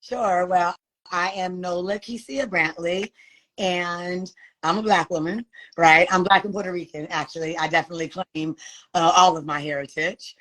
Sure. Well, I am Nola Kesia Brantley, and I'm a Black woman, right? I'm Black and Puerto Rican, actually. I definitely claim all of my heritage.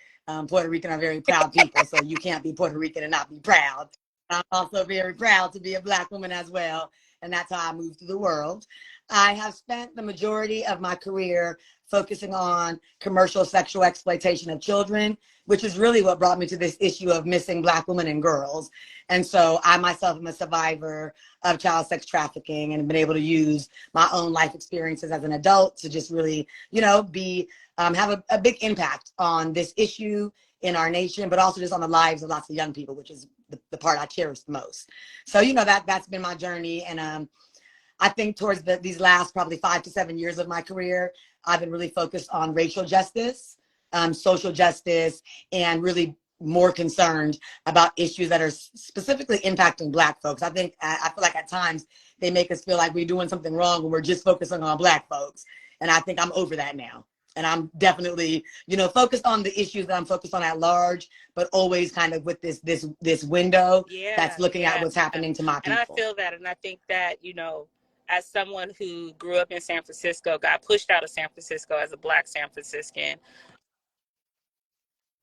Puerto Rican are very proud people, so you can't be Puerto Rican and not be proud. I'm also very proud to be a Black woman as well, and that's how I moved through the world. I have spent the majority of my career focusing on commercial sexual exploitation of children, which is really what brought me to this issue of missing Black women and girls. And so I myself am a survivor of child sex trafficking and have been able to use my own life experiences as an adult to just really, be have a big impact on this issue in our nation, but also just on the lives of lots of young people, which is the part I cherish the most. So, that's been my journey. And I think towards these last probably 5 to 7 years of my career, I've been really focused on racial justice, social justice, and really more concerned about issues that are specifically impacting Black folks. I feel like at times they make us feel like we're doing something wrong when we're just focusing on Black folks. And I think I'm over that now. And I'm definitely, focused on the issues that I'm focused on at large, but always kind of with this window that's looking at what's happening to my people. And I feel that, and I think that, as someone who grew up in San Francisco, got pushed out of San Francisco as a Black San Franciscan,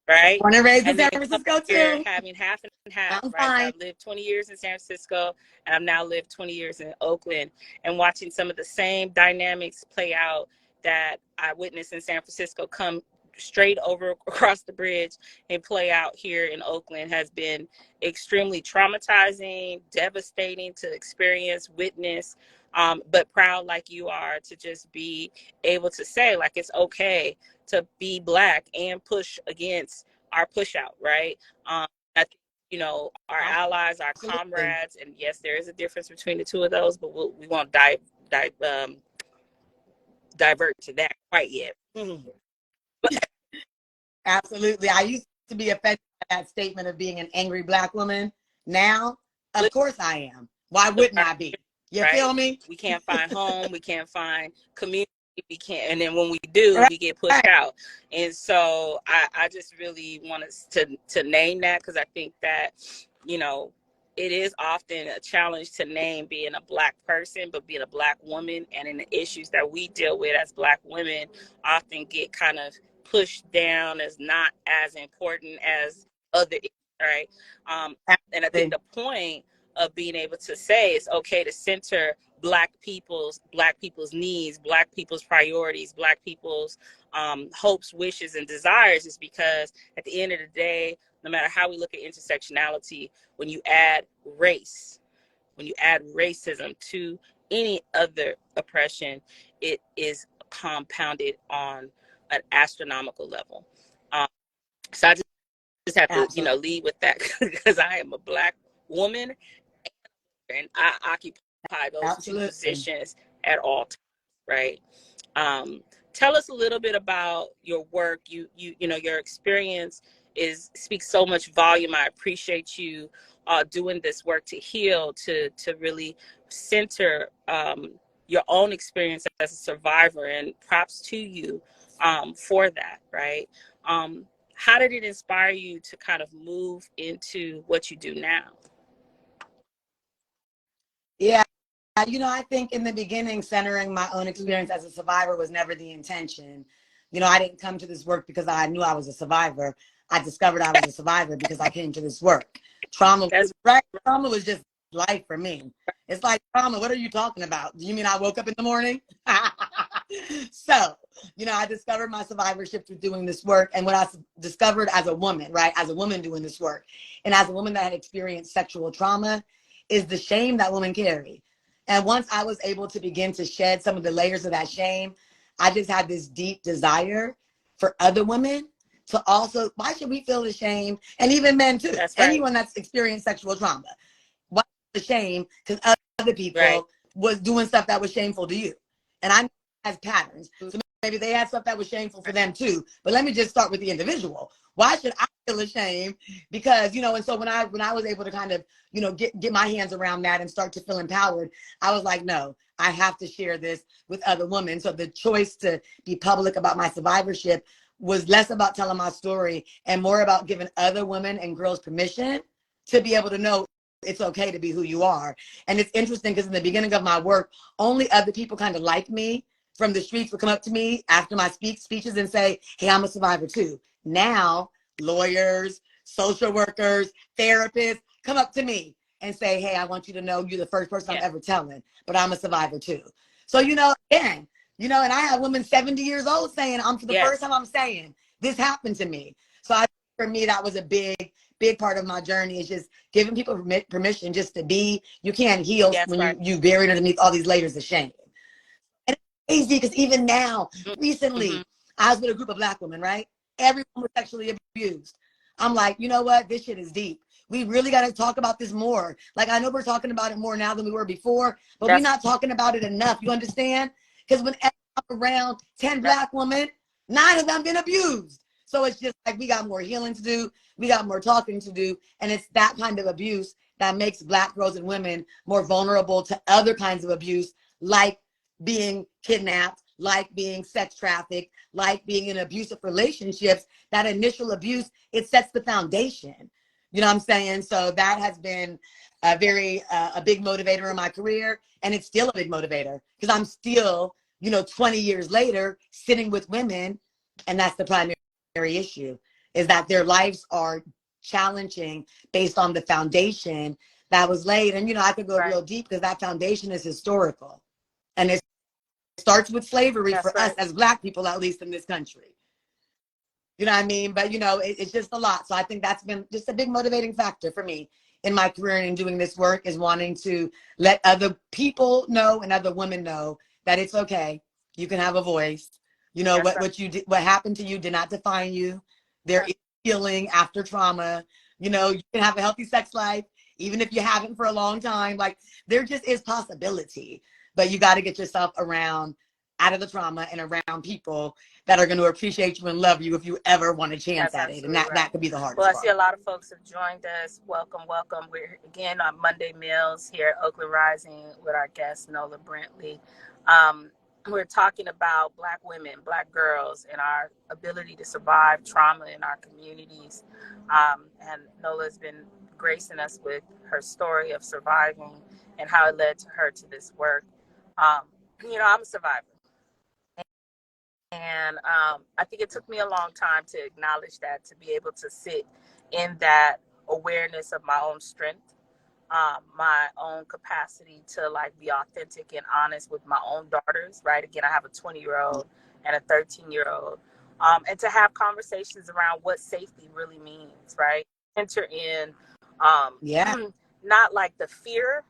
right? Born and raised in San Francisco too. Having half and half, right? So I've lived 20 years in San Francisco, and I've now lived 20 years in Oakland, and watching some of the same dynamics play out that I witnessed in San Francisco come straight over across the bridge and play out here in Oakland has been extremely traumatizing, devastating to experience, witness, but proud like you are to just be able to say, like, it's okay to be Black and push against our push out, right? I think, our allies, our comrades, and yes, there is a difference between the two of those, but we won't divert to that quite yet. Absolutely. I used to be offended by that statement of being an angry Black woman. Now, of course I am. Why wouldn't I be? You feel me? We can't find home. We can't find community. We can't. And then when we do, we get pushed out. And so I just really want us to name that, because I think that, it is often a challenge to name being a Black person, but being a Black woman and in the issues that we deal with as Black women often get kind of pushed down as not as important as other issues, right? And I think the point of being able to say it's okay to center Black people's needs, Black people's priorities, Black people's hopes, wishes, and desires is because at the end of the day, no matter how we look at intersectionality, when you add race, when you add racism to any other oppression, it is compounded on an astronomical level. So I just have to, lead with that, because I am a Black woman and I occupy those two positions at all times, right? Tell us a little bit about your work. Your experience speaks so much volume. I appreciate you doing this work to heal, to really center your own experience as a survivor, and props to you for that, right? How did it inspire you to kind of move into what you do now? Yeah, I think in the beginning, centering my own experience as a survivor was never the intention. I didn't come to this work because I knew I was a survivor. I discovered I was a survivor because I came to this work. Trauma was just life for me. It's like, trauma, what are you talking about? Do you mean I woke up in the morning? So, I discovered my survivorship through doing this work, and what I discovered as a woman, right, as a woman doing this work, and as a woman that had experienced sexual trauma, is the shame that women carry. And once I was able to begin to shed some of the layers of that shame, I just had this deep desire for other women to also, why should we feel the shame? And even men too. That's right. Anyone that's experienced sexual trauma, why the shame? Because other people was doing stuff that was shameful to you. And I know as patterns. So maybe they had stuff that was shameful for them too. But let me just start with the individual. Why should I feel ashamed? Because, and so when I was able to kind of, get my hands around that and start to feel empowered, I was like, no, I have to share this with other women. So the choice to be public about my survivorship was less about telling my story and more about giving other women and girls permission to be able to know it's okay to be who you are. And it's interesting because in the beginning of my work, only other people kind of like me from the streets would come up to me after my speeches and say, hey, I'm a survivor too. Now, lawyers, social workers, therapists come up to me and say, hey, I want you to know you're the first person I'm ever telling, but I'm a survivor too. So, again, and I have women 70 years old saying, for the first time I'm saying, this happened to me. So for me, that was a big part of my journey, is just giving people permission just to be. You can't heal when you buried underneath all these layers of shame. And it's crazy because even now, recently, I was with a group of Black women, right? Everyone was sexually abused. I'm like, you know what? This shit is deep. We really got to talk about this more. Like, I know we're talking about it more now than we were before, but we're not talking about it enough. You understand? Because when I'm around 10 Black women, 9 of them been abused. So it's just like we got more healing to do. We got more talking to do. And it's that kind of abuse that makes Black girls and women more vulnerable to other kinds of abuse, like being kidnapped, like being sex trafficked, like being in abusive relationships. That initial abuse, it sets the foundation. You know what I'm saying? So that has been a big motivator in my career. And it's still a big motivator because I'm still, 20 years later, sitting with women. And that's the primary issue, is that their lives are challenging based on the foundation that was laid. And, I could go real deep because that foundation is historical. And it starts with slavery for us as Black people, at least in this country. You know what I mean? But, it's just a lot. So I think that's been just a big motivating factor for me in my career and in doing this work, is wanting to let other people know and other women know that it's okay. You can have a voice. What you did, what happened to you did not define you. There is healing after trauma. You can have a healthy sex life, even if you haven't for a long time. Like, there just is possibility. But you got to get yourself out of the trauma and around people that are going to appreciate you and love you if you ever want a chance at it. And that could be the hardest part. I see a lot of folks have joined us. Welcome. We're again on Monday Meals here at Oakland Rising with our guest, Nola Brantley. We're talking about Black women, Black girls, and our ability to survive trauma in our communities. And Nola's been gracing us with her story of surviving and how it led to her to this work. I'm a survivor. And I think it took me a long time to acknowledge that, to be able to sit in that awareness of my own strength, my own capacity to be authentic and honest with my own daughters, right? Again, I have a 20-year-old and a 13-year-old, and to have conversations around what safety really means, right? Enter in, not the fear,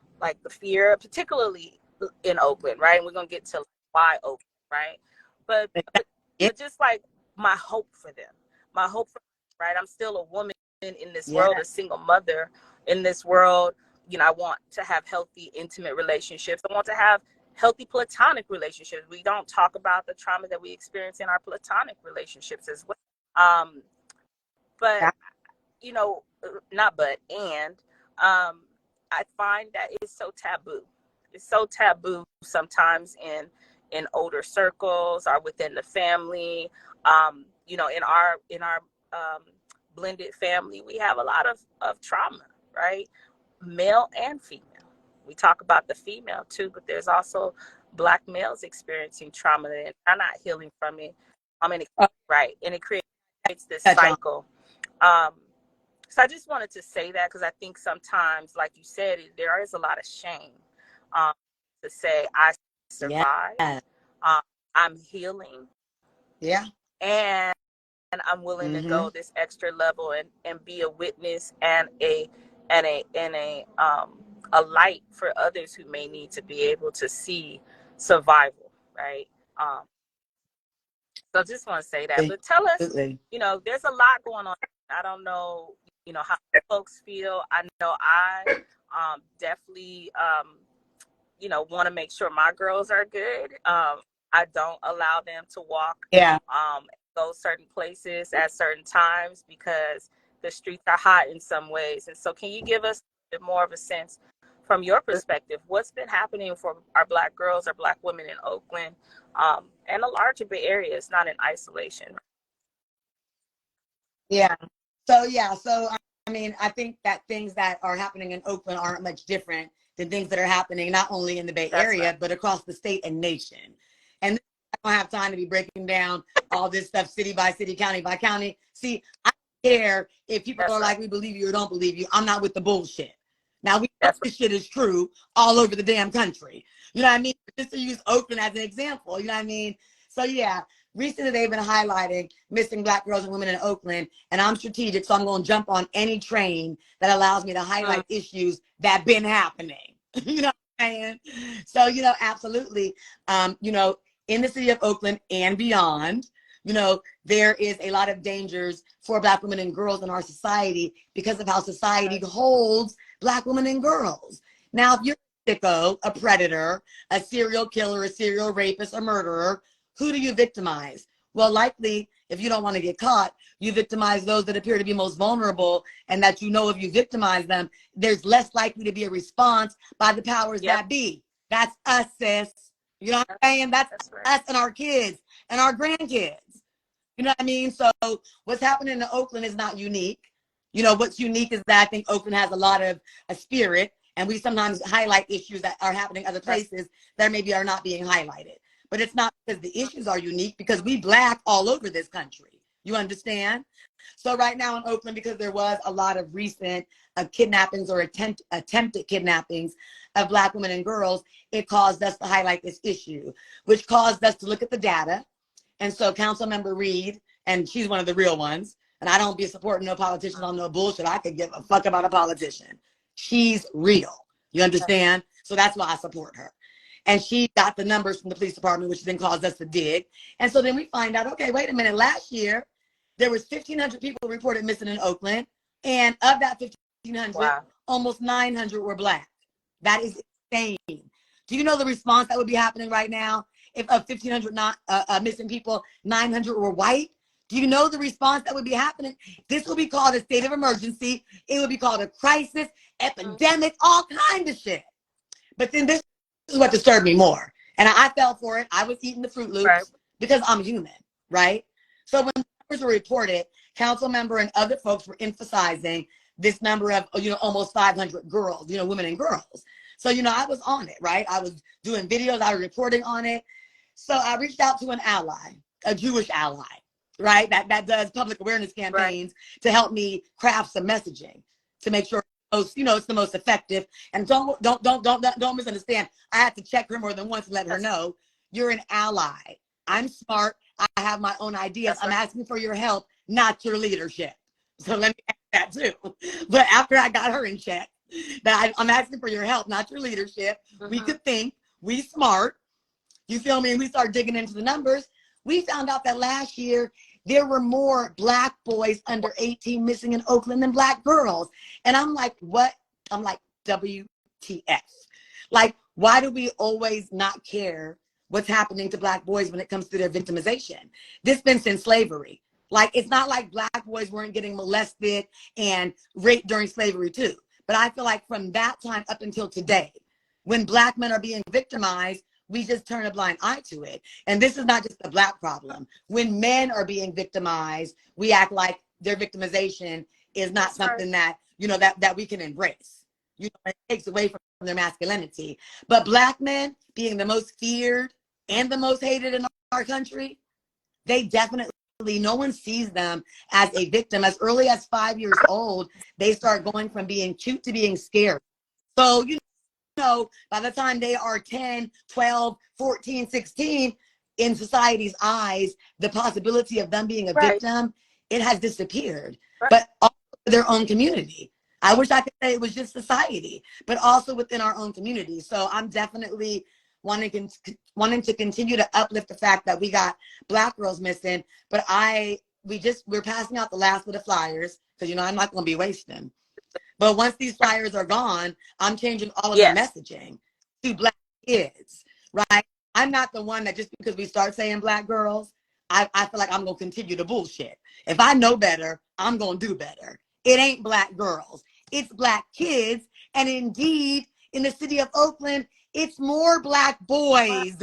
particularly in Oakland, right? And we're going to get to why Oakland, right? But just my hope for them, right? I'm still a woman in this world, a single mother in this world. I want to have healthy, intimate relationships. I want to have healthy platonic relationships. We don't talk about the trauma that we experience in our platonic relationships as well. I find that it's so taboo. It's so taboo sometimes in older circles or within the family. In our blended family, we have a lot of trauma, right? Male and female. We talk about the female too, but there's also Black males experiencing trauma and are not healing from it. Right. And it creates this cycle. So I just wanted to say that, because I think sometimes, like you said, there is a lot of shame to say I survived. I'm healing. Yeah. And I'm willing to go this extra level and be a witness and a light for others who may need to be able to see survival, right? So I just want to say that. But tell us, there's a lot going on. I don't know, how folks feel. I know I definitely, want to make sure my girls are good. I don't allow them to walk, go certain places at certain times because the streets are hot in some ways. And so can you give us a bit more of a sense from your perspective, what's been happening for our Black girls or Black women in Oakland and the larger Bay Area? It's not in isolation. Yeah. So I mean, I think that things that are happening in Oakland aren't much different than things that are happening not only in the Bay Area, but across the state and nation. And I don't have time to be breaking down all this stuff city by city, county by county. See, I don't care if people are like, we believe you or don't believe you. I'm not with the bullshit. Now, we know this shit is true all over the damn country. You know what I mean? Just to use Oakland as an example, you know what I mean? So, yeah, recently they've been highlighting missing Black girls and women in Oakland, and I'm strategic, so I'm going to jump on any train that allows me to highlight issues that been happening. You know what I'm saying? So, you know, absolutely, you know, in the city of Oakland and beyond, you know, there is a lot of dangers for Black women and girls in our society because of how society holds Black women and girls. Now, if you're a sicko, a predator, a serial killer, a serial rapist, a murderer, who do you victimize? Well, likely, if you don't want to get caught, you victimize those that appear to be most vulnerable, and that you know if you victimize them, there's less likely to be a response by the powers that be. That's us, sis. You know what I'm saying? That's us and our kids and our grandkids. You know what I mean? So what's happening in Oakland is not unique. You know, what's unique is that I think Oakland has a lot of a spirit, and we sometimes highlight issues that are happening other places that maybe are not being highlighted. But it's not because the issues are unique, because we Black all over this country. You understand? So right now in Oakland, because there was a lot of recent kidnappings or attempted kidnappings of Black women and girls, it caused us to highlight this issue, which caused us to look at the data. And so Councilmember Reed, and she's one of the real ones, and I don't be supporting no politicians on no bullshit. I could give a fuck about a politician. She's real. You understand? So that's why I support her. And she got the numbers from the police department, which then caused us to dig. And so then we find out, okay, wait a minute. Last year, there was 1,500 people reported missing in Oakland. And of that 1,500, almost 900 were Black. That is insane. Do you know the response that would be happening right now? If of 1,500 not missing people, 900 were white. Do you know the response that would be happening? This will be called a state of emergency. It would be called a crisis, epidemic, all kinds of shit. But then this is what disturbed me more. And I fell for it. I was eating the Fruit Loops because I'm human, right? So when numbers were reported, council member and other folks were emphasizing this number of, you know, almost 500 girls, you know, women and girls. So, you know, I was on it, right? I was doing videos, I was reporting on it. So I reached out to an ally, a Jewish ally, right? That does public awareness campaigns to help me craft some messaging to make sure, you know, it's the most effective. And don't misunderstand. I had to check her more than once and let her know you're an ally. I'm smart. I have my own ideas. I'm asking for your help, not your leadership. So let me add that too. But after I got her in check, that I'm asking for your help, not your leadership. We could think, we smart. You feel me? And we start digging into the numbers. We found out that last year there were more Black boys under 18 missing in Oakland than Black girls. And I'm like, what? I'm like, WTF. Like, why do we always not care what's happening to Black boys when it comes to their victimization? This been since slavery. Like, it's not like Black boys weren't getting molested and raped during slavery too. But I feel like from that time up until today, when Black men are being victimized, we just turn a blind eye to it. And this is not just a Black problem. When men are being victimized, we act like their victimization is not something that, you know, that we can embrace. You know, it takes away from their masculinity. But Black men being the most feared and the most hated in our country, they definitely, no one sees them as a victim. As early as 5 years old, they start going from being cute to being scared. So, you know, by the time they are 10, 12, 14, 16, in society's eyes, the possibility of them being a victim, it has disappeared. But also their own community. I wish I could say it was just society, but also within our own community. So I'm definitely wanting to continue to uplift the fact that we got Black girls missing. But we're passing out the last of the flyers because, you know, I'm not going to be wasting. But once these flyers are gone, I'm changing all of the messaging to Black kids, right? I'm not the one that just because we start saying Black girls, I feel like I'm going to continue to bullshit. If I know better, I'm going to do better. It ain't Black girls. It's Black kids. And indeed, in the city of Oakland, it's more Black boys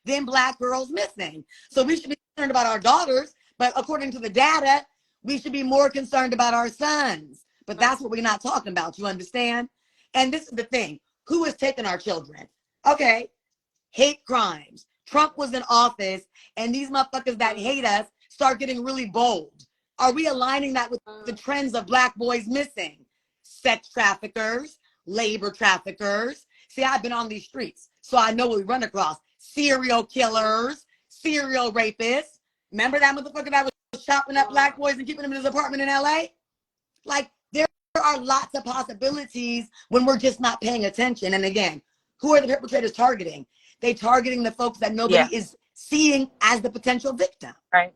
than Black girls missing. So we should be concerned about our daughters, but according to the data, we should be more concerned about our sons. But that's what we're not talking about. You understand? And this is the thing. Who is taking our children? Okay. Hate crimes. Trump was in office, and these motherfuckers that hate us start getting really bold. Are we aligning that with the trends of Black boys missing? Sex traffickers, labor traffickers. See, I've been on these streets, so I know what we run across. Serial killers, serial rapists. Remember that motherfucker that was chopping up Black boys and keeping them in his apartment in LA? Like, there are lots of possibilities when we're just not paying attention. And again, who are the perpetrators targeting? They targeting the folks that nobody is seeing as the potential victim. Right.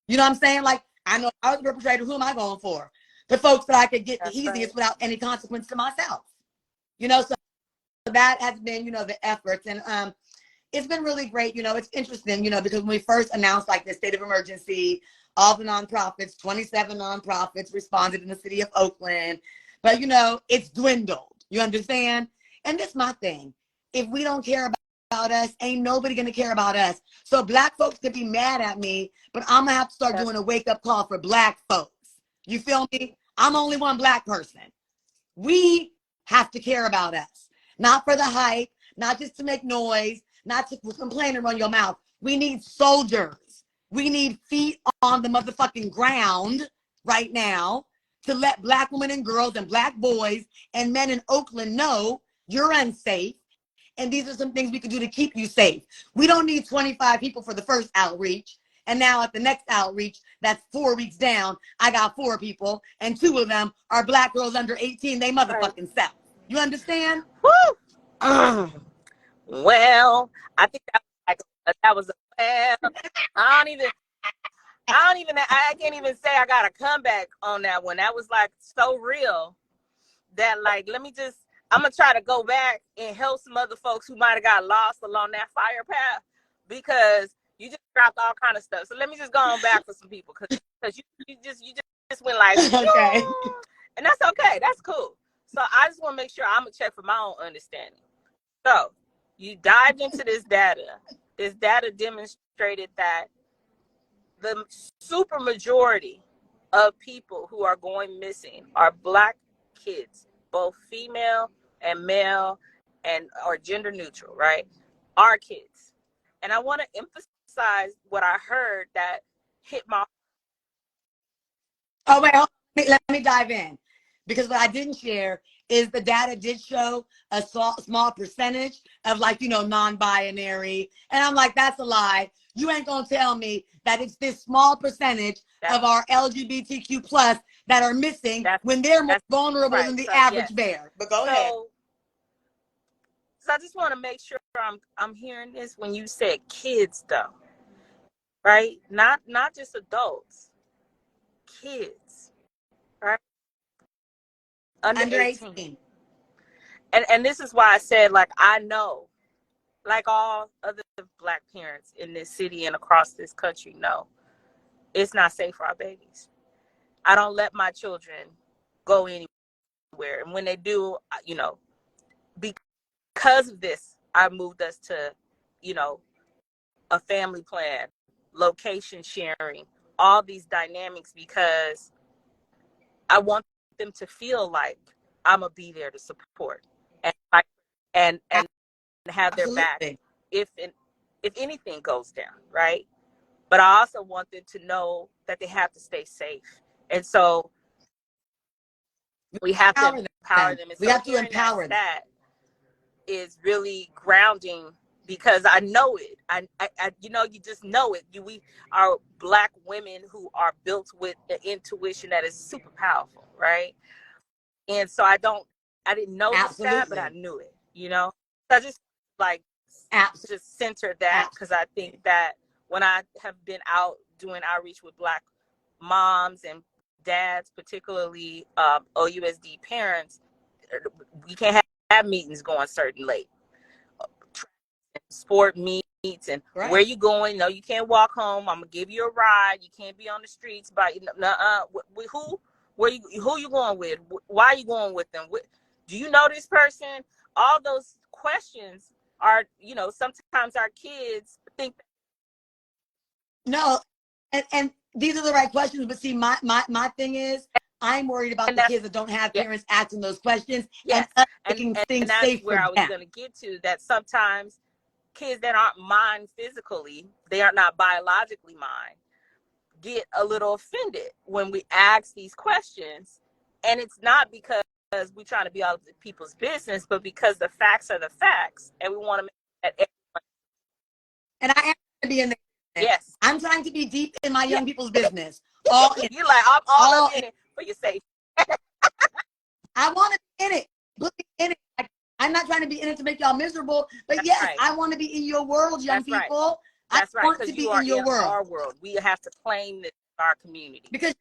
You know what I'm saying? Like, I know I was a perpetrator. Who am I going for? The folks that I could get the easiest without any consequence to myself. You know, so that has been, you know, the efforts. And it's been really great. You know, it's interesting, you know, because when we first announced like the state of emergency, all the nonprofits, 27 nonprofits responded in the city of Oakland. But, you know, it's dwindled. You understand? And this is my thing. If we don't care about us, ain't nobody going to care about us. So Black folks could be mad at me, but I'm going to have to start doing a wake-up call for Black folks. You feel me? I'm only one Black person. We have to care about us. Not for the hype, not just to make noise, not to complain and run your mouth. We need soldiers. We need feet on the motherfucking ground right now to let Black women and girls and Black boys and men in Oakland know you're unsafe. And these are some things we can do to keep you safe. We don't need 25 people for the first outreach. And now at the next outreach, that's 4 weeks down, I got 4 people, and 2 of them are Black girls under 18. They motherfucking self. You understand? Woo! Well, I think that was well. I can't even say I got a comeback on that one. That was like so real that like, I'm gonna try to go back and help some other folks who might have got lost along that fire path, because you just dropped all kind of stuff. So let me just go on back for some people, because you just went like, okay, and that's okay. That's cool. So I just want to make sure I'm gonna check for my own understanding. So you dived into this data. This data demonstrated that the super majority of people who are going missing are Black kids, both female and male, and or gender neutral, right? Our kids. And I want to emphasize what I heard that hit my. Oh, wait, let me dive in. Because what I didn't share is the data did show a small percentage of, like, you know, non-binary. And I'm like, that's a lie. You ain't going to tell me that it's this small percentage of our LGBTQ plus that are missing when they're more vulnerable than the average bear. But go ahead. So I just want to make sure I'm hearing this when you said kids, though, right? Not just adults, kids, right? Under 18. And this is why I said, like, I know, like all other Black parents in this city and across this country know, it's not safe for our babies. I don't let my children go anywhere. And when they do, you know, because of this, I moved us to, you know, a family plan, location sharing, all these dynamics, because I want them to feel like I'm gonna be there to support and have their back if anything goes down, right? But I also want them to know that they have to stay safe, and so we have to empower them. And we have to empower them. That is really grounding, because I know it. I you know, you just know it. We are Black women who are built with an intuition that is super powerful, right? And so I didn't know that, but I knew it, you know? So I just like just center that, because I think that when I have been out doing outreach with Black moms and dads, particularly OUSD parents, we can't have meetings going certain late. Sport meets and where you going? No, you can't walk home. I'm gonna give you a ride. You can't be on the streets. But who? Who you going with? Why are you going with them? Do you know this person? All those questions are, you know, sometimes our kids think. No, and these are the right questions. But see, my thing is, I'm worried about And the kids that don't have parents asking those questions yes, and us making things that's safe where for I was them. going to get to, that sometimes kids that aren't mine physically, they are not biologically mine, get a little offended when we ask these questions. And it's not because we're trying to be all of people's business, but because the facts are the facts, and we want to make that. And I am to be in the business. Yes, I'm trying to be deep in my young people's business. You're like, I'm all up in it for your safety. I want to be in it. Put me in it. Like, I'm not trying to be in it to make y'all miserable, but That's yes, right. I want to be in your world, young That's right. people. That's I right, want because to be you are in your world. our world. We have to claim this in our community. Because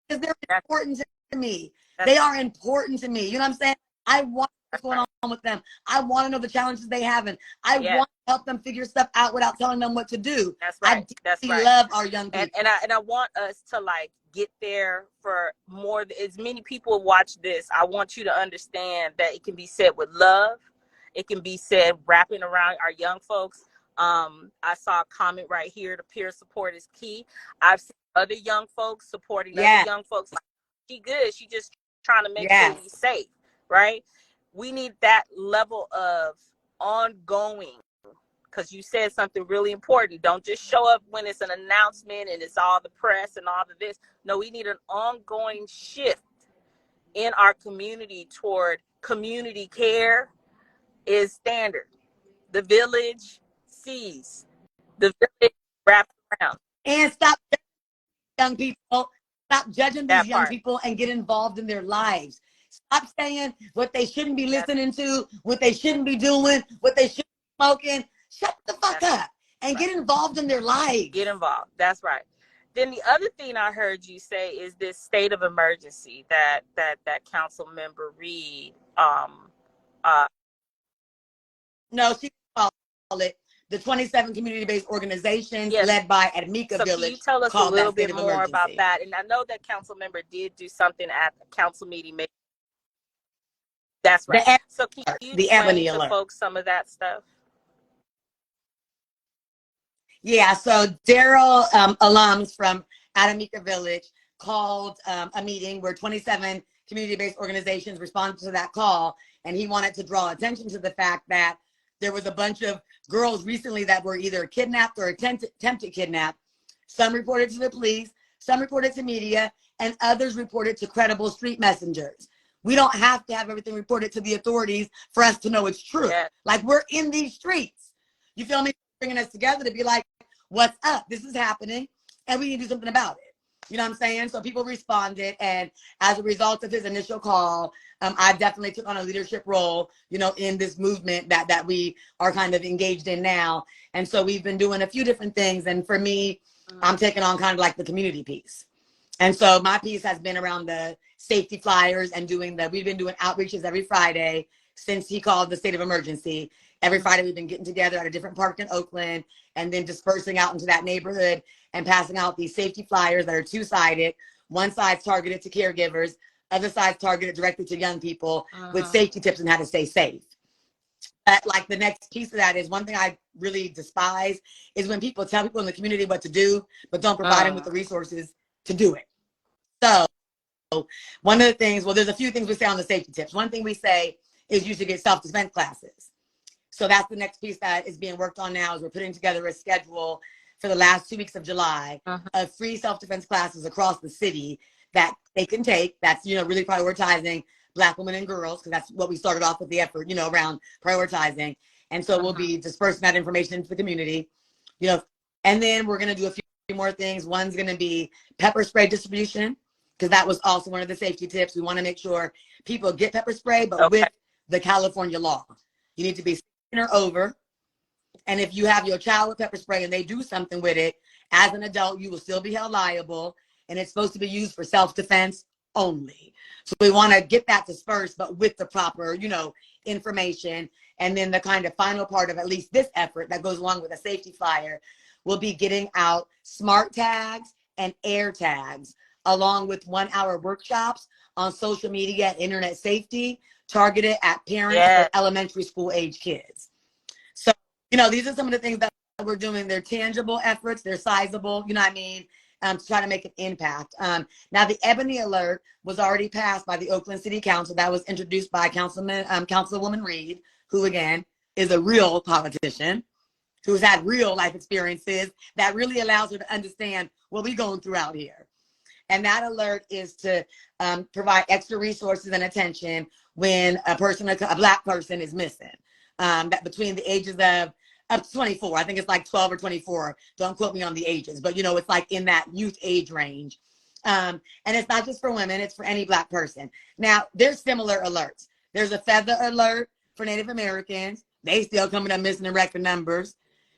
they're important to me. That's They are important to me. You know what I'm saying? I want what's going on with them. I want to know the challenges they have, and I want to help them figure stuff out without telling them what to do. That's right. I love our young people. And I want us to like get there for more. As many people watch this, I want you to understand that it can be said with love. It can be said wrapping around our young folks. I saw a comment right here: the peer support is key. I've seen other young folks supporting other young folks. Like, she good. She just trying to make sure we safe, right? We need that level of ongoing. Because you said something really important. Don't just show up when it's an announcement and it's all the press and all of this. No, we need an ongoing shift in our community toward community care is standard. The village sees. The village wraps around. And stop young people. Stop judging these young part. people and get involved in their lives. Stop saying what they shouldn't be listening to, what they shouldn't be doing, what they shouldn't be smoking. Shut the fuck up and get involved in their lives. Get involved. That's right. Then the other thing I heard you say is this state of emergency that council member Reed. No, she called it the 27 community-based organizations led by Admika so Village. Can you tell us a little bit more about that? And I know that council member did do something at the council meeting. That's right. So can you explain to folks some of that stuff? Yeah, so Daryl alums from Admika Village called a meeting where 27 community-based organizations responded to that call, and he wanted to draw attention to the fact that there was a bunch of girls recently that were either kidnapped or attempted kidnap. Some reported to the police, some reported to media, and others reported to credible street messengers. We don't have to have everything reported to the authorities for us to know it's true. Like, we're in these streets. You feel me? Bringing us together to be like, what's up? This is happening, and we need to do something about it. You know what I'm saying? So people responded, and as a result of his initial call, I definitely took on a leadership role, you know, in this movement that we are kind of engaged in now. And so we've been doing a few different things. And for me, I'm taking on kind of like the community piece. And so my piece has been around the safety flyers and we've been doing outreaches every Friday since he called the state of emergency. Every Friday we've been getting together at a different park in Oakland and then dispersing out into that neighborhood and passing out these safety flyers that are two-sided. One side's targeted to caregivers, other side's targeted directly to young people with safety tips on how to stay safe. But like the next piece of that is one thing I really despise is when people tell people in the community what to do, but don't provide them with the resources to do it. So one of the things, well, there's a few things we say on the safety tips. One thing we say is you should get self-defense classes. So that's the next piece that is being worked on now is we're putting together a schedule for the last 2 weeks of July of free self-defense classes across the city that they can take. That's, you know, really prioritizing Black women and girls, because that's what we started off with the effort, you know, around prioritizing. And so we'll be dispersing that information into the community, you know, and then we're going to do a few more things. One's going to be pepper spray distribution, because that was also one of the safety tips. We want to make sure people get pepper spray, but with the California law. You need to be 16 or over. And if you have your child with pepper spray and they do something with it, as an adult, you will still be held liable. And it's supposed to be used for self-defense only. So we want to get that dispersed, but with the proper, you know, information. And then the kind of final part of at least this effort that goes along with a safety flyer will be getting out smart tags and air tags, along with 1-hour workshops on social media and internet safety targeted at parents of elementary school age kids. So, you know, these are some of the things that we're doing. They're tangible efforts. They're sizable, you know what I mean? to try to make an impact. Now, the Ebony Alert was already passed by the Oakland City Council. That was introduced by Councilwoman Reed, who, again, is a real politician, who's had real life experiences that really allows her to understand what we're going through out here. And that alert is to provide extra resources and attention when a Black person is missing. That between the ages of up to 24, I think it's like 12 or 24. Don't quote me on the ages, but you know, it's like in that youth age range. And it's not just for women, it's for any Black person. Now, there's similar alerts. There's a feather alert for Native Americans. They still coming up missing in record numbers.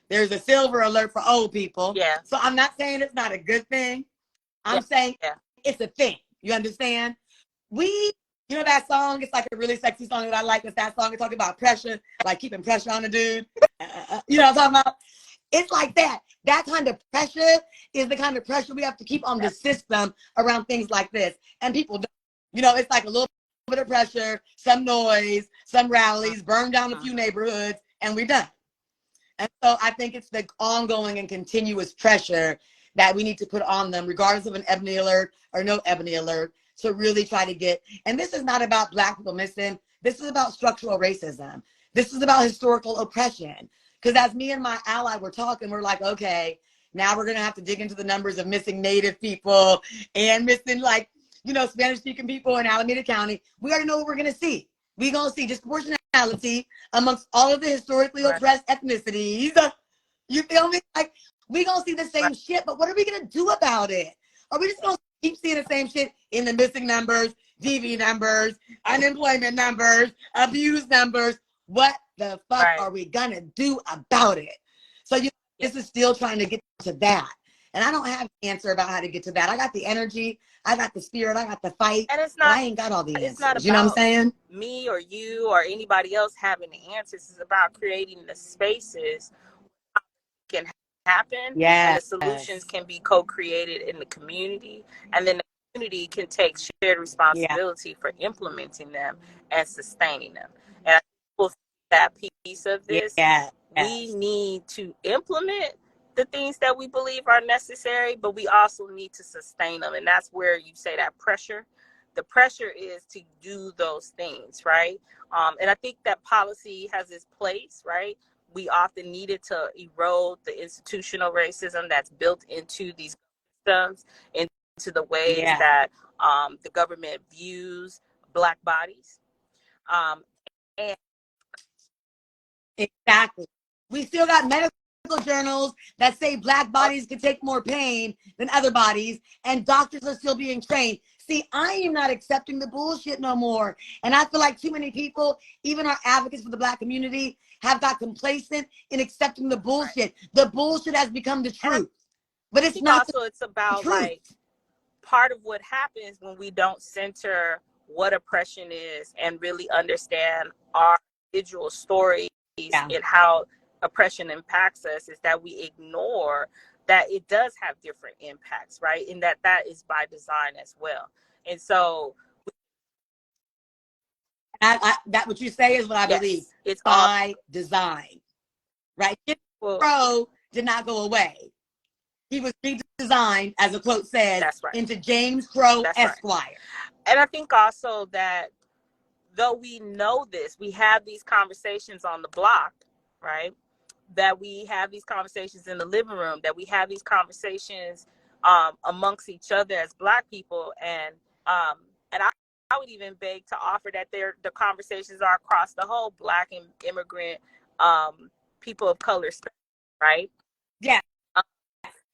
There's a silver alert for old people. Yeah. So I'm not saying it's not a good thing. I'm saying it's a thing. You understand? You know that song? It's like a really sexy song that I like. It's that song. It's talking about pressure, like keeping pressure on a dude. You know what I'm talking about? It's like that. That kind of pressure is the kind of pressure we have to keep on the system around things like this. And people don't. You know, it's like a little bit of pressure, some noise, some rallies, burn down a few neighborhoods, and we're done. And so I think it's the ongoing and continuous pressure that we need to put on them, regardless of an Ebony Alert or no Ebony Alert, to really try to get, and this is not about Black people missing, this is about structural racism. This is about historical oppression. Because as me and my ally were talking, we're like, okay, now we're gonna have to dig into the numbers of missing Native people and missing, like, you know, Spanish-speaking people in Alameda County. We already know what we're gonna see. We're gonna see disproportionality amongst all of the historically oppressed ethnicities. You feel me? Like, we gonna see the same shit, but what are we gonna do about it? Are we just gonna keep seeing the same shit in the missing numbers, DV numbers, unemployment numbers, abuse numbers? What the fuck are we gonna do about it? So this is still trying to get to that. And I don't have an answer about how to get to that. I got the energy, I got the spirit, I got the fight, and it's not, but I ain't got all the answers. It's not about you know what I'm saying? Me or you or anybody else having the answers. It's about creating the spaces can happen, and the solutions can be co-created in the community, and then the community can take shared responsibility for implementing them and sustaining them. And I think that piece of this, we need to implement the things that we believe are necessary, but we also need to sustain them. And that's where you say that pressure. The pressure is to do those things, right? And I think that policy has its place, right? We often needed to erode the institutional racism that's built into these systems, into the ways that the government views Black bodies. And exactly. We still got medical journals that say Black bodies can take more pain than other bodies, and doctors are still being trained. See, I am not accepting the bullshit no more. And I feel like too many people, even our advocates for the Black community, have got complacent in accepting the bullshit. The bullshit has become the truth. But it's not also it's about like part of what happens when we don't center what oppression is and really understand our individual stories and how oppression impacts us is that we ignore that it does have different impacts, right? And that is by design as well. And so that what you say is what I believe. It's by design, right? Jim Crow did not go away. He was redesigned, as a quote says, into James Crow Esquire. And I think also that though we know this, we have these conversations on the block, right? That we have these conversations in the living room, that we have these conversations amongst each other as Black people, and I would even beg to offer that the conversations are across the whole Black and immigrant people of color, right? Yeah.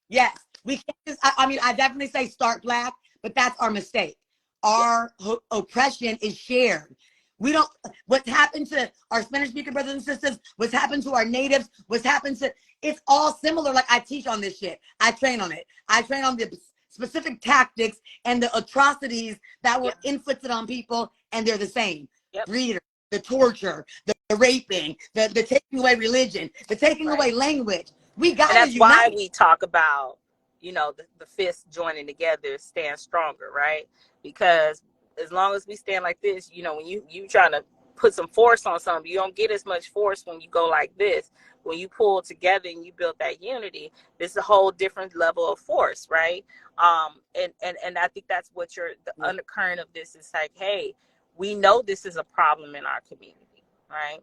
Yes. We can't just, I mean, I definitely say start Black, but that's our mistake. Our oppression is shared. We don't, what's happened to our Spanish-speaking brothers and sisters, what's happened to our natives, what's happened to, it's all similar. Like, I teach on this shit. I train on it. I train on the specific tactics and the atrocities that were inflicted on people, and they're the same. Breeder, the torture, the raping, the taking away religion, the taking away language. We got to unite. And that's why we talk about, you know, the fists joining together stand stronger, right? Because as long as we stand like this, you know, when you trying to put some force on something. You don't get as much force when you go like this. When you pull together and you build that unity, this is a whole different level of force, right? And I think that's what the undercurrent of this is like, hey, we know this is a problem in our community, right?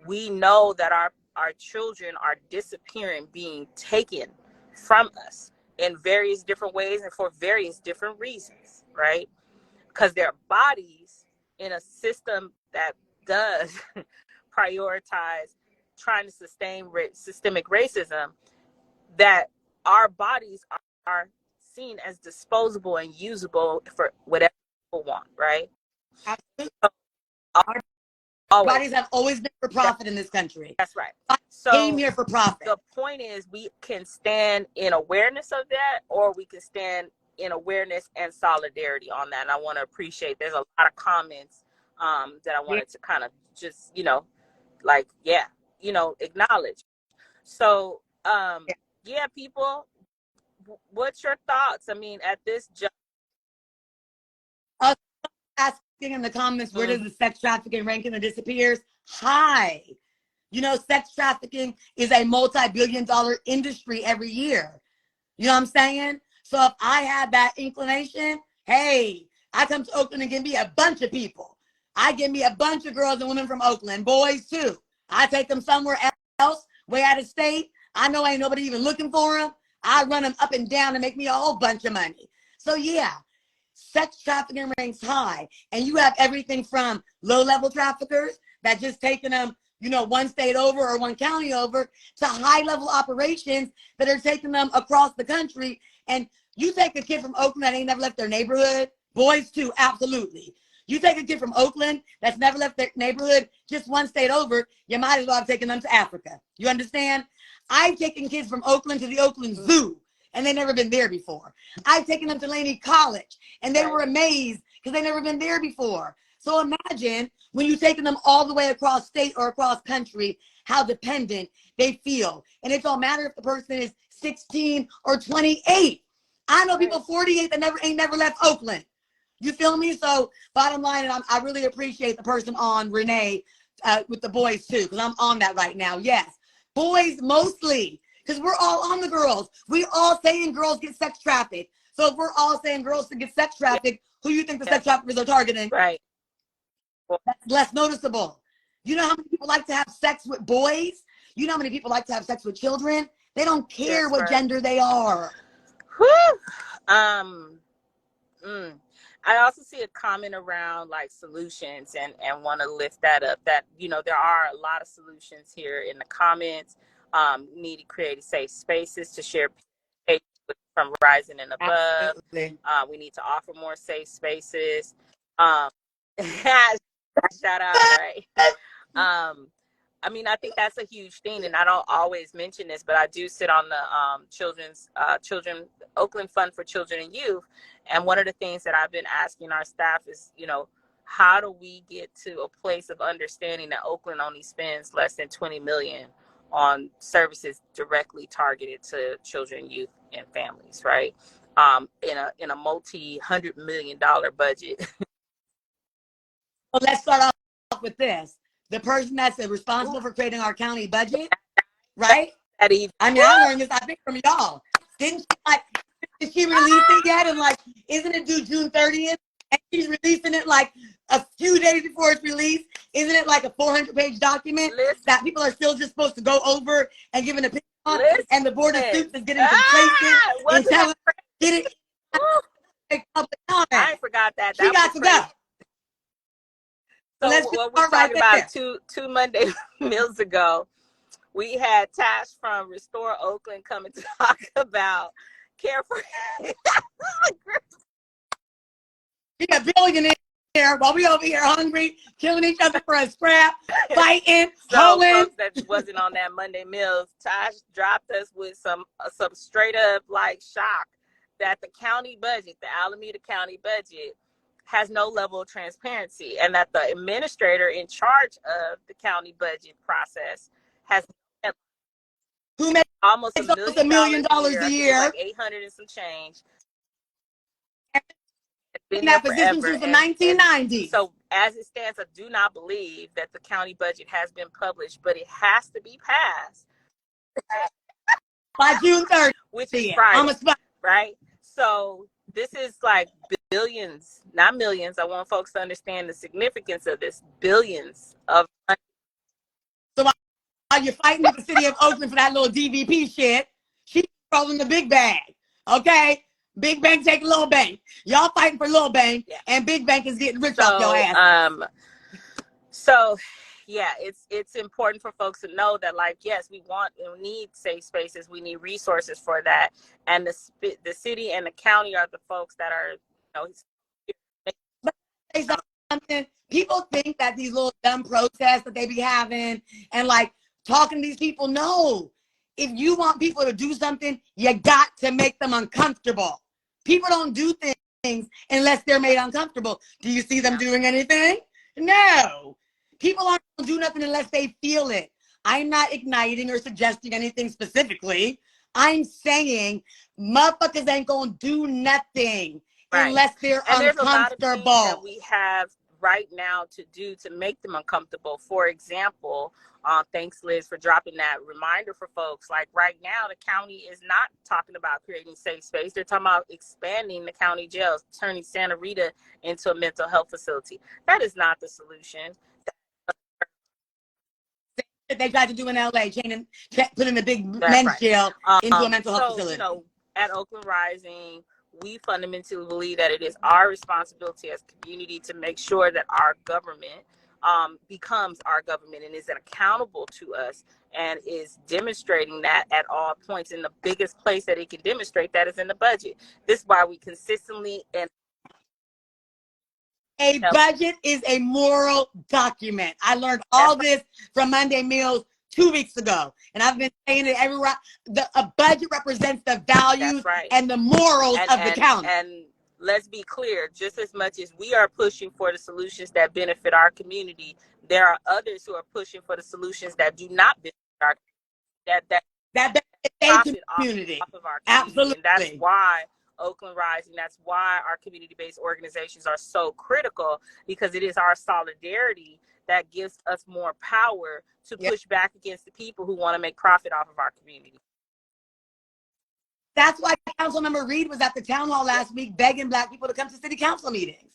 We know that our children are disappearing, being taken from us in various different ways and for various different reasons, right? Because their bodies in a system that does prioritize trying to sustain systemic racism, that our bodies are seen as disposable and usable for whatever people want, right? Absolutely. So, our bodies have always been for profit in this country. That's right. So came here for profit. The point is, we can stand in awareness of that, or we can stand in awareness and solidarity on that. And I want to appreciate, there's a lot of comments that I wanted to kind of just, like, acknowledge. So, people, what's your thoughts? I mean, at this asking in the comments, where does the sex trafficking rank in the disappears? High. Sex trafficking is a multi-billion-dollar industry every year. You know what I'm saying? So if I had that inclination, hey, I come to Oakland and give me a bunch of people. I give me a bunch of girls and women from Oakland, boys too. I take them somewhere else, way out of state. I know ain't nobody even looking for them. I run them up and down and make me a whole bunch of money. So yeah, sex trafficking ranks high. And you have everything from low-level traffickers that just taking them, one state over or one county over, to high-level operations that are taking them across the country. And you take a kid from Oakland that ain't never left their neighborhood, boys too, absolutely. You take a kid from Oakland that's never left their neighborhood, just one state over, you might as well have taken them to Africa. You understand? I've taken kids from Oakland to the Oakland Zoo, and they've never been there before. I've taken them to Laney College, and they were amazed because they've never been there before. So imagine when you're taking them all the way across state or across country, how dependent they feel. And it don't matter if the person is 16 or 28. I know people 48 that ain't never left Oakland. You feel me? So bottom line, and I really appreciate the person on Renee with the boys too, because I'm on that right now. Yes, boys mostly, because we're all on the girls. We all saying girls get sex trafficked. So if we're all saying girls to get sex trafficked, who you think the sex traffickers are targeting? Right. That's less noticeable. You know how many people like to have sex with boys? You know how many people like to have sex with children? They don't care what gender they are. I also see a comment around like solutions and want to lift that up, that, there are a lot of solutions here in the comments. Need to create safe spaces to share from rising and above. We need to offer more safe spaces. Shout out, right? I think that's a huge thing, and I don't always mention this, but I do sit on the Oakland Fund for Children and Youth, and one of the things that I've been asking our staff is, how do we get to a place of understanding that Oakland only spends less than $20 million on services directly targeted to children, youth, and families, right? In a multi-$100 million budget. Well, let's start off with this. The person that's responsible for creating our county budget, right? I learned this, I think, from y'all. Did she release it yet? And isn't it due June 30th? And she's releasing it a few days before it's released. Isn't it a 400-page document that people are still just supposed to go over and give an opinion on? And the Board of Suits is getting complacent and I forgot that. She got to go. So what we're talking about two Monday meals ago, we had Tash from Restore Oakland coming to talk about care for. She a billionaire while we over here hungry, killing each other for a scrap, fighting, hoeing. Folks that wasn't on that Monday meals, Tash dropped us with some straight up shock that the county budget, the Alameda County budget, has no level of transparency, and that the administrator in charge of the county budget process has who makes almost $1 million a year, 800 and some change. In that position since the 1990s. So as it stands, I do not believe that the county budget has been published, but it has to be passed by June 30th, which is Friday, right? So this is like billions, not millions. I want folks to understand the significance of this. Billions of money. So while you're fighting with the city of Oakland for that little DVP shit, she's rolling the big bag. Okay? Big bank take little bank. Y'all fighting for little bank, and big bank is getting rich off your ass. So yeah, it's important for folks to know that, like, yes, we need safe spaces, we need resources for that, and the city and the county are the folks that are, Say something. People think that these little dumb protests that they be having and like talking to these people, no. If you want people to do something, you got to make them uncomfortable. People don't do things unless they're made uncomfortable. Do you see them doing anything? No. People aren't going to do nothing unless they feel it. I'm not igniting or suggesting anything specifically. I'm saying motherfuckers ain't going to do nothing unless they're uncomfortable. There's a lot of things that we have right now to do to make them uncomfortable. For example, thanks, Liz, for dropping that reminder for folks. Like right now, the county is not talking about creating safe space. They're talking about expanding the county jails, turning Santa Rita into a mental health facility. That is not the solution. They tried to do in LA, putting the big men's jail into a mental health facility. You know, at Oakland Rising, we fundamentally believe that it is our responsibility as a community to make sure that our government becomes our government and is accountable to us and is demonstrating that at all points. And the biggest place that it can demonstrate that is in the budget. This is why we consistently a budget is a moral document. I learned all this from Monday Meals 2 weeks ago, and I've been saying it everywhere. A budget represents the values and the morals of the county. And let's be clear, just as much as we are pushing for the solutions that benefit our community, there are others who are pushing for the solutions that do not benefit our community. Off of our community. Absolutely. And that's why Oakland Rising, that's why our community-based organizations are so critical, because it is our solidarity that gives us more power to push back against the people who want to make profit off of our community. That's why Councilmember Reed was at the town hall last week begging Black people to come to city council meetings.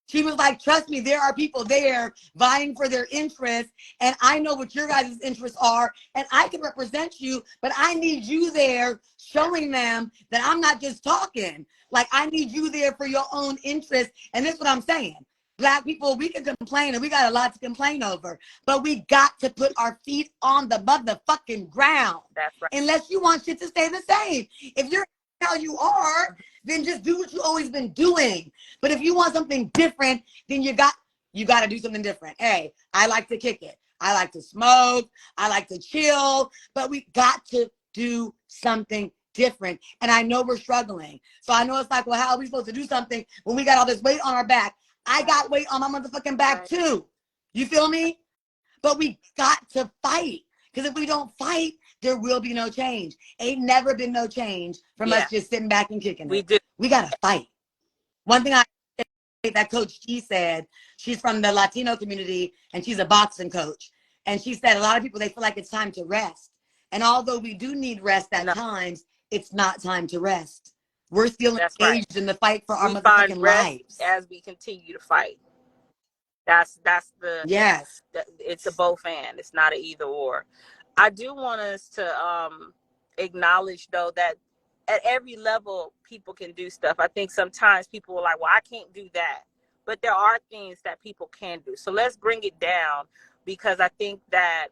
She was like, trust me, there are people there vying for their interests, and I know what your guys' interests are, and I can represent you, but I need you there showing them that I'm not just talking. Like, I need you there for your own interests, and this is what I'm saying. Black people, we can complain, and we got a lot to complain over, but we got to put our feet on the motherfucking ground. That's right. Unless you want shit to stay the same. If you're how you are, then just do what you've always been doing. But if you want something different, then you got to do something different. Hey, I like to kick it. I like to smoke. I like to chill. But we got to do something different. And I know we're struggling. So I know it's like, well, how are we supposed to do something when we got all this weight on our back? I got weight on my motherfucking back too. You feel me? But we got to fight. Because if we don't fight, there will be no change. Ain't never been no change from us just sitting back and kicking it. We got to fight. One thing that Coach G said, she's from the Latino community, and she's a boxing coach. And she said a lot of people, they feel like it's time to rest. And although we do need rest at times, it's not time to rest. We're still engaged in the fight for our motherfucking lives. As we continue to fight. That's the it's a both and. It's not an either or. I do want us to acknowledge though that at every level people can do stuff. I think sometimes people are like, well, I can't do that. But there are things that people can do. So let's bring it down, because I think that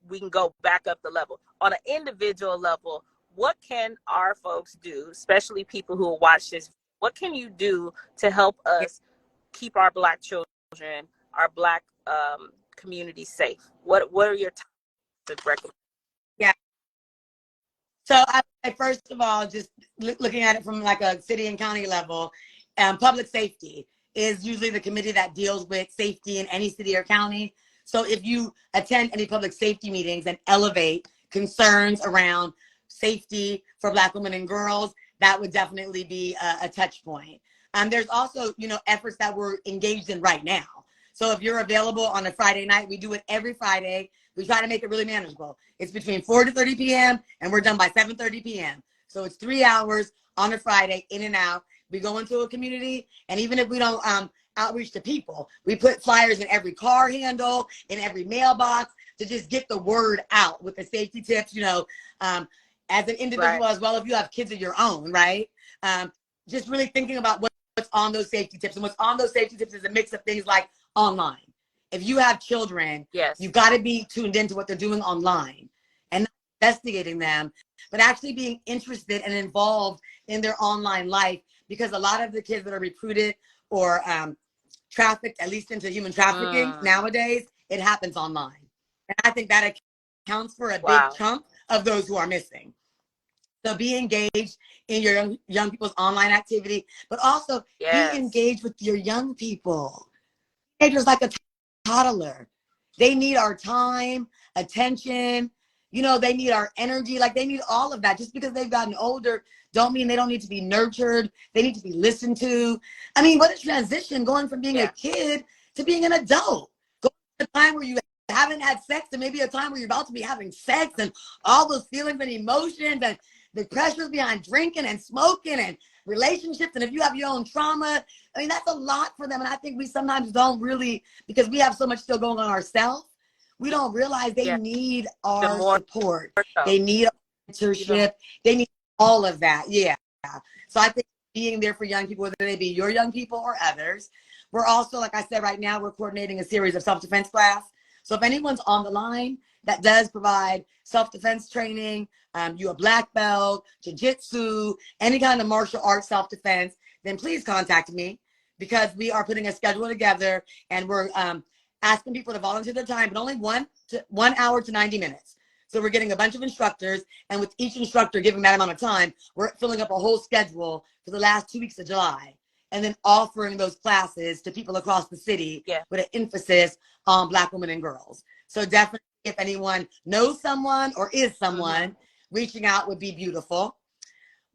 we can go back up the level. On an individual level, what can our folks do, especially people who will watch this? What can you do to help us keep our Black children, our Black community safe? What are your top recommendations? Yeah. So first of all, just looking at it from like a city and county level, public safety is usually the committee that deals with safety in any city or county. So if you attend any public safety meetings and elevate concerns around safety for Black women and girls, that would definitely be a touch point. There's also, you know, efforts that we're engaged in right now. So if you're available on a Friday night, we do it every Friday. We try to make it really manageable. It's between 4 to 30 p.m. and we're done by 7:30 p.m. So it's 3 hours on a Friday, in and out. We go into a community, and even if we don't outreach to people, we put flyers in every car handle, in every mailbox, to just get the word out with the safety tips, you know, as an individual, as well, if you have kids of your own, right? Just really thinking about what's on those safety tips. And what's on those safety tips is a mix of things like online. If you have children, you've got to be tuned into what they're doing online and not investigating them, but actually being interested and involved in their online life, because a lot of the kids that are recruited or trafficked, at least into human trafficking nowadays, it happens online. And I think that accounts for a big chunk of those who are missing. So be engaged in your young people's online activity, but also be engaged with your young people. They're just like a toddler. They need our time, attention. You know, they need our energy. Like, they need all of that. Just because they've gotten older don't mean they don't need to be nurtured. They need to be listened to. I mean, what a transition going from being a kid to being an adult. Going to a time where you haven't had sex to maybe a time where you're about to be having sex, and all those feelings and emotions and the pressures behind drinking and smoking and relationships. And if you have your own trauma, I mean, that's a lot for them. And I think we sometimes don't really, because we have so much still going on ourselves, we don't realize they need our support. They need our mentorship. They need all of that. Yeah. So I think being there for young people, whether they be your young people or others. We're also, like I said, right now, we're coordinating a series of self-defense class. So if anyone's on the line that does provide self-defense training, you a black belt, jiu-jitsu, any kind of martial arts self-defense, then please contact me, because we are putting a schedule together, and we're asking people to volunteer their time, but only 1 hour to 90 minutes. So we're getting a bunch of instructors, and with each instructor giving that amount of time, we're filling up a whole schedule for the last 2 weeks of July, and then offering those classes to people across the city with an emphasis on Black women and girls. So definitely, if anyone knows someone or is someone, reaching out would be beautiful.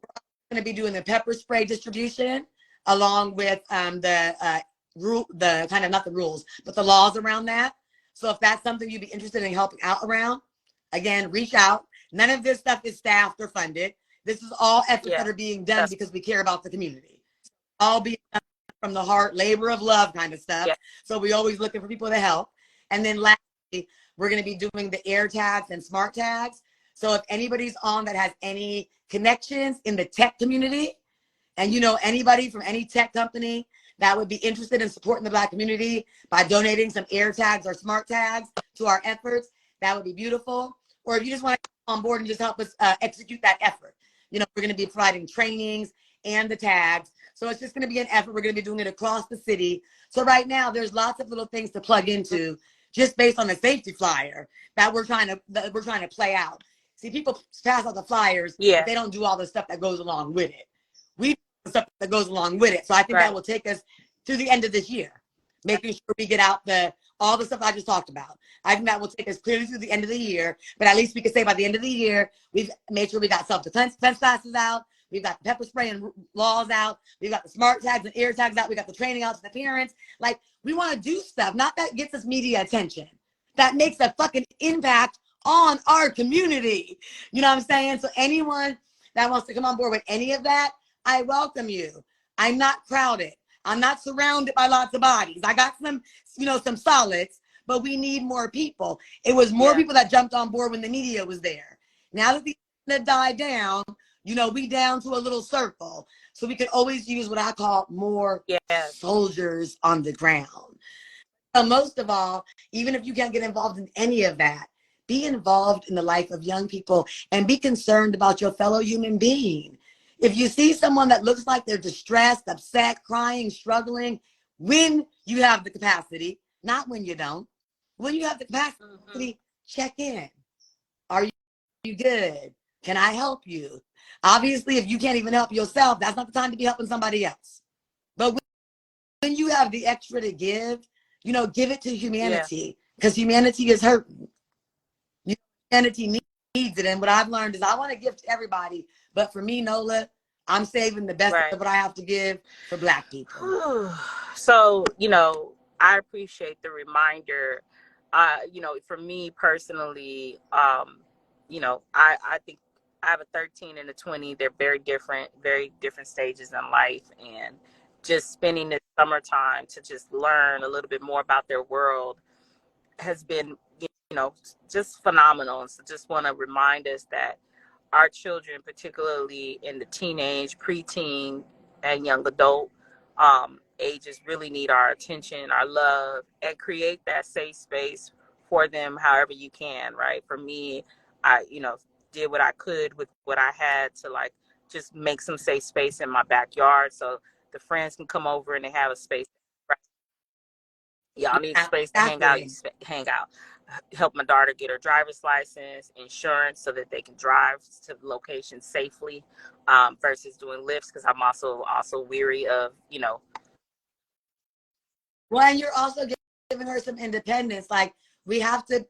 We're going to be doing the pepper spray distribution, along with the kind of, not the rules, but the laws around that. So if that's something you'd be interested in helping out around, again, reach out. None of this stuff is staffed or funded. This is all efforts that are being done because we care about the community. All being done from the heart, labor of love kind of stuff. So we're always looking for people to help. And then lastly, we're going to be doing the air tags and smart tags. So if anybody's on that has any connections in the tech community, and you know anybody from any tech company that would be interested in supporting the Black community by donating some air tags or smart tags to our efforts, that would be beautiful. Or if you just want to come on board and just help us execute that effort, you know, we're going to be providing trainings and the tags. So it's just going to be an effort. We're going to be doing it across the city. So right now, there's lots of little things to plug into, just based on the safety flyer that we're trying to play out. See, people pass out the flyers, but they don't do all the stuff that goes along with it. We do the stuff that goes along with it. So I think that will take us to the end of this year, making sure we get out all the stuff I just talked about. I think that will take us clearly through the end of the year, but at least we can say by the end of the year, we've made sure we got self-defense classes out. We've got the pepper spray and laws out. We've got the smart tags and ear tags out. We got the training out to the parents. Like, we want to do stuff, not that gets us media attention, that makes a fucking impact on our community. You know what I'm saying? So anyone that wants to come on board with any of that, I welcome you. I'm not crowded. I'm not surrounded by lots of bodies. I got some, you know, some solids, but we need more people. It was more people that jumped on board when the media was there. Now that the internet died down, you know, we down to a little circle. So we can always use what I call more soldiers on the ground. But most of all, even if you can't get involved in any of that, be involved in the life of young people and be concerned about your fellow human being. If you see someone that looks like they're distressed, upset, crying, struggling, when you have the capacity, not when you don't, when you have the capacity, check in. Are you good? Can I help you? Obviously, if you can't even help yourself, that's not the time to be helping somebody else. But when you have the extra to give, you know, give it to humanity, because humanity is hurting. Humanity needs it. And what I've learned is I want to give to everybody. But for me, Nola, I'm saving the best Right. of what I have to give for Black people. So, I appreciate the reminder. For me personally, I think I have a 13 and a 20. They're very different stages in life. And just spending this summertime to just learn a little bit more about their world has been, just phenomenal. And so just want to remind us that our children, particularly in the teenage, preteen, and young adult ages, really need our attention, our love, and create that safe space for them however you can, right? For me, I, did what I could with what I had to, like, just make some safe space in my backyard so the friends can come over and they have a space. Right? Y'all need space to hang out. Hang out. Help my daughter get her driver's license, insurance, so that they can drive to the location safely, versus doing lifts, because I'm also weary of, Well, and you're also giving her some independence. Like, we have to,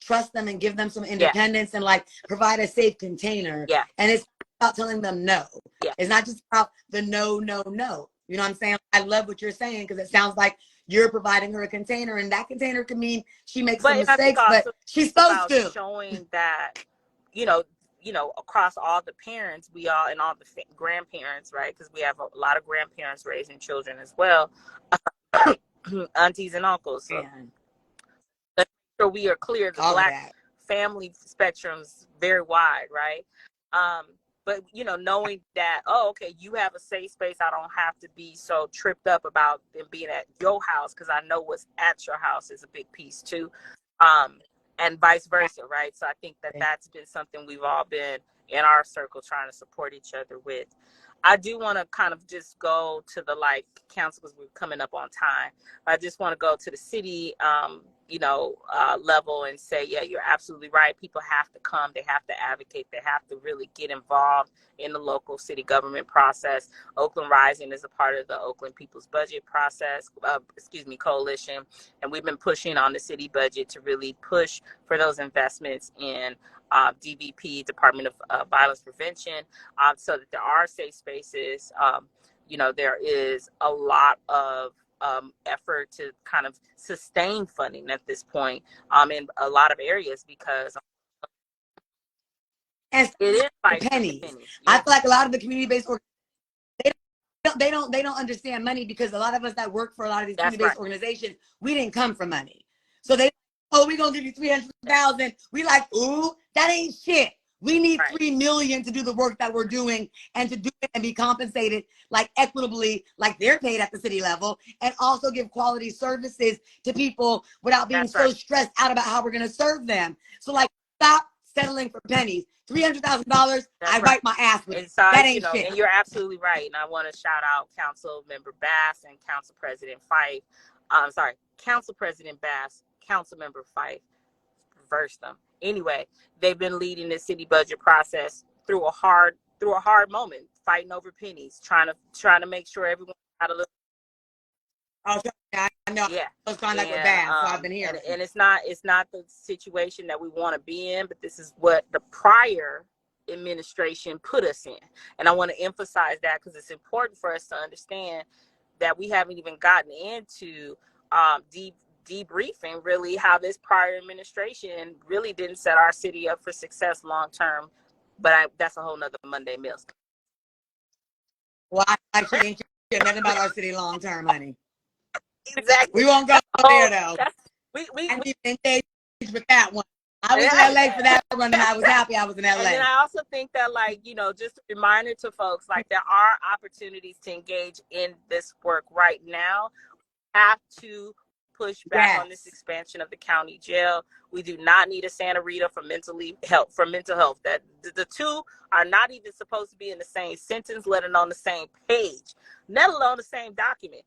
trust them and give them some independence, and like provide a safe container. Yeah. And it's about telling them no. Yeah. It's not just about the no, no, no. You know what I'm saying? I love what you're saying, because it sounds like you're providing her a container, and that container could mean she makes some mistakes, but she's supposed to. Showing that, across all the parents, we all, and all the grandparents, right? Because we have a lot of grandparents raising children as well, aunties and uncles. So let's make sure we are clear. The Black family spectrum's very wide, right? But knowing that, okay, you have a safe space. I don't have to be so tripped up about them being at your house, because I know what's at your house is a big piece too, and vice versa, right? So I think that that's been something we've all been in our circle trying to support each other with. I do want to kind of just go to the council, because we're coming up on time. I just want to go to the city, level and say, yeah, you're absolutely right. People have to come. They have to advocate. They have to really get involved in the local city government process. Oakland Rising is a part of the Oakland People's Budget process, coalition. And we've been pushing on the city budget to really push for those investments in DVP, Department of Violence Prevention, so that there are safe spaces. There is a lot of effort to kind of sustain funding at this point in a lot of areas, because it is like pennies. Yeah. I feel like a lot of the community-based they don't understand money, because a lot of us that work for a lot of these community-based organizations, we didn't come from money. So we're gonna give you 300,000. We like, ooh, that ain't shit. We need 3 million to do the work that we're doing, and to do it and be compensated like equitably, like they're paid at the city level, and also give quality services to people without being so stressed out about how we're gonna serve them. So like, stop settling for pennies. $300,000, I wipe my ass with it. That ain't shit. And you're absolutely right. And I want to shout out Council Member Bass and Council President Fife. Council President Bass, Council Member Fife. Reverse them. Anyway, they've been leading the city budget process through a hard moment, fighting over pennies, trying to make sure everyone got a little. Oh, I know. Yeah, I was trying to with Bass, so I've been here. And it's not the situation that we want to be in, but this is what the prior administration put us in. And I want to emphasize that, because it's important for us to understand that we haven't even gotten into debriefing really how this prior administration really didn't set our city up for success long term. But that's a whole nother Monday Meals. Well, I actually ain't care nothing about our city long term, honey. Exactly. We won't go there though. We engaged with that one. I was in LA for that one, and I was happy I was in LA. And then I also think that, just a reminder to folks, there are opportunities to engage in this work right now. Have to push back on this expansion of the county jail. We do not need a Santa Rita for mental health. That the two are not even supposed to be in the same sentence, let alone the same page, let alone the same document.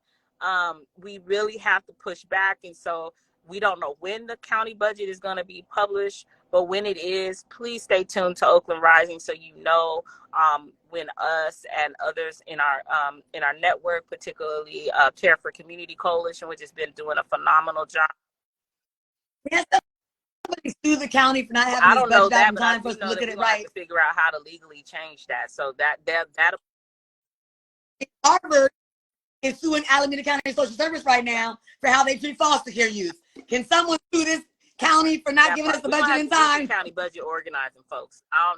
We really have to push back. And so we don't know when the county budget is going to be published, but when it is, please stay tuned to Oakland Rising, so when us and others in our network, particularly Care for Community Coalition, which has been doing a phenomenal job. Yes, Sue the county for not having I these don't know budget out that, in but I time for do us to know look that at we're it gonna have right. to figure out how to legally change that. So that'll Harvard is suing Alameda County Social Service right now for how they treat foster care youth. Can someone sue this county for not giving us the budget in time? County budget organizing, folks. I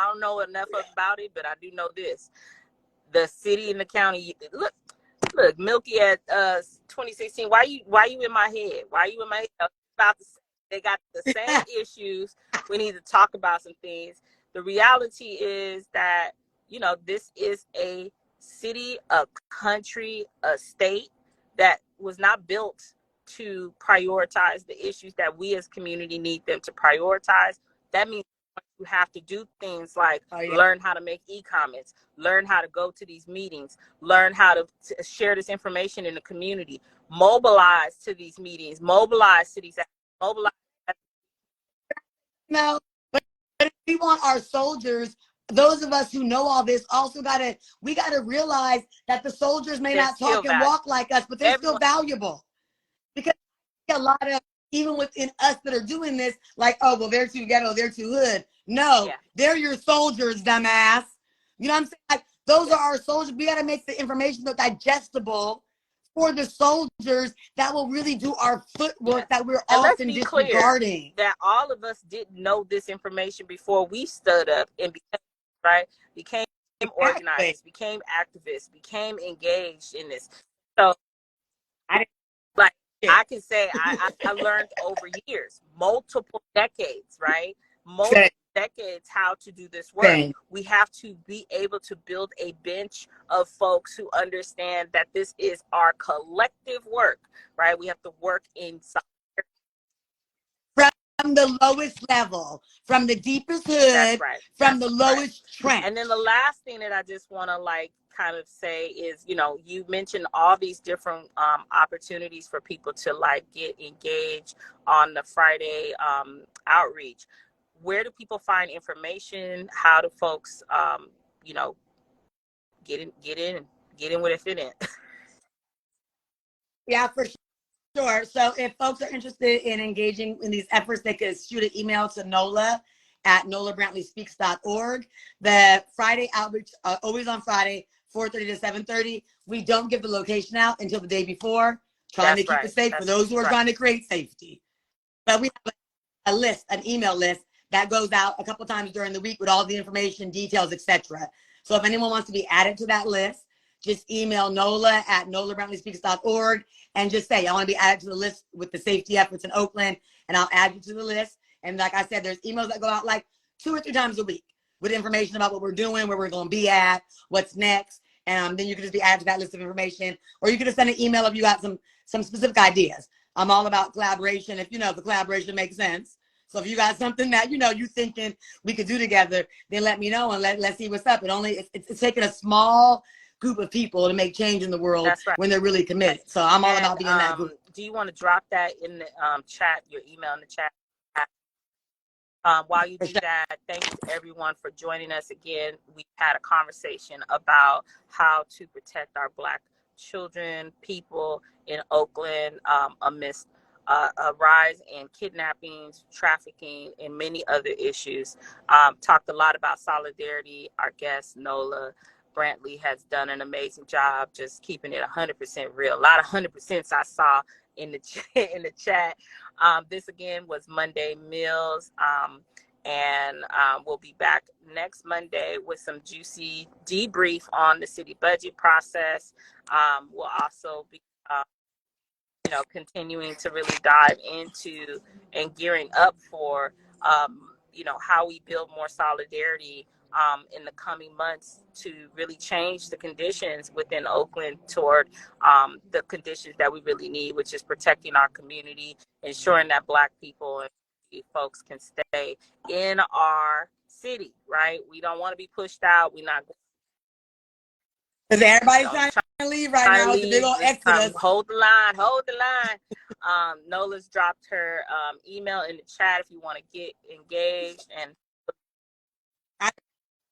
don't know enough about it, but I do know this: the city and the county. Look, Milky at 2016. Why you in my head? Why you in my head? About the, they got the same issues. We need to talk about some things. The reality is that, you know, this is a city, a country, a state that was not built to prioritize the issues that we as community need them to prioritize. That means you have to do things like learn how to make e-comments, learn how to go to these meetings, learn how to share this information in the community, mobilize to these meetings, mobilize to these, mobilize. No, but if we want our soldiers, those of us who know all this, also we gotta realize that the soldiers may not talk and walk like us, but they're still valuable. Because a lot of, even within us that are doing this, like, oh, well, they're too ghetto, they're too hood. No, they're your soldiers, dumbass. You know what I'm saying? Like, those are our soldiers. We got to make the information digestible for the soldiers that will really do our footwork that we're often disregarding. That all of us didn't know this information before we stood up and became organizers, became activists, became engaged in this. So I can say I learned over years, multiple decades, right? Multiple decades how to do this work. We have to be able to build a bench of folks who understand that this is our collective work, right? We have to work inside. From the lowest level, from the deepest hood, from the lowest trench. And then the last thing that I just want to kind of say is, you know, you mentioned all these different opportunities for people to get engaged on the Friday outreach. Where do people find information? How do folks, you know, get in with it, fit in? Yeah, for sure. So if folks are interested in engaging in these efforts, they could shoot an email to Nola at nolabrantley.speaks.org. The Friday outreach, always on Friday, 4:30 to 7:30. We don't give the location out until the day before, trying to keep it safe for those who are trying to create safety. But we have a list, an email list that goes out a couple times during the week with all the information, details, etc. So if anyone wants to be added to that list, just email Nola at nolabrantley.speaks.org and just say, I want to be added to the list with the safety efforts in Oakland, and I'll add you to the list. And like I said, there's emails that go out 2 or 3 times a week with information about what we're doing, where we're going to be at, what's next. And then you can just be added to that list of information. Or you can just send an email if you got some specific ideas. I'm all about collaboration if, the collaboration makes sense. So if you got something that, you thinking we could do together, then let me know and let's see what's up. It's taking a small group of people to make change in the world when they're really committed. So I'm all about being that group. Do you want to drop that in the chat, your email in the chat? While you do that, thank you everyone for joining us again. We had a conversation about how to protect our Black children, people in Oakland amidst a rise in kidnappings, trafficking, and many other issues. Talked a lot about solidarity. Our guest, Nola Brantley, has done an amazing job just keeping it 100% real. A lot of 100% I saw in the chat. This again was Monday Meals, and we'll be back next Monday with some juicy debrief on the city budget process. We'll also be continuing to really dive into and gearing up for how we build more solidarity in the coming months to really change the conditions within Oakland toward the conditions that we really need, which is protecting our community, ensuring that Black people and folks can stay in our city, right? We don't want to be pushed out. We're not. Because everybody's trying to leave right now. It's a big old exodus. Hold the line. Nola's dropped her email in the chat if you want to get engaged. And I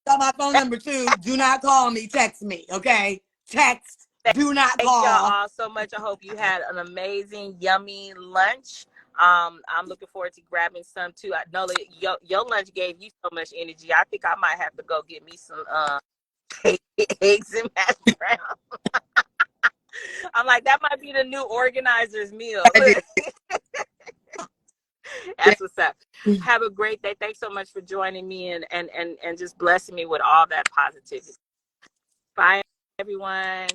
got my phone number too. Do not call me. Text me. Okay? Text. Do not call. Thank y'all all so much. I hope you had an amazing, yummy lunch. I'm looking forward to grabbing some too. I know that your lunch gave you so much energy. I think I might have to go get me some eggs and mashed browns. I'm like, that might be the new organizer's meal. That's what's up. Have a great day. Thanks so much for joining me and just blessing me with all that positivity. Bye, everyone.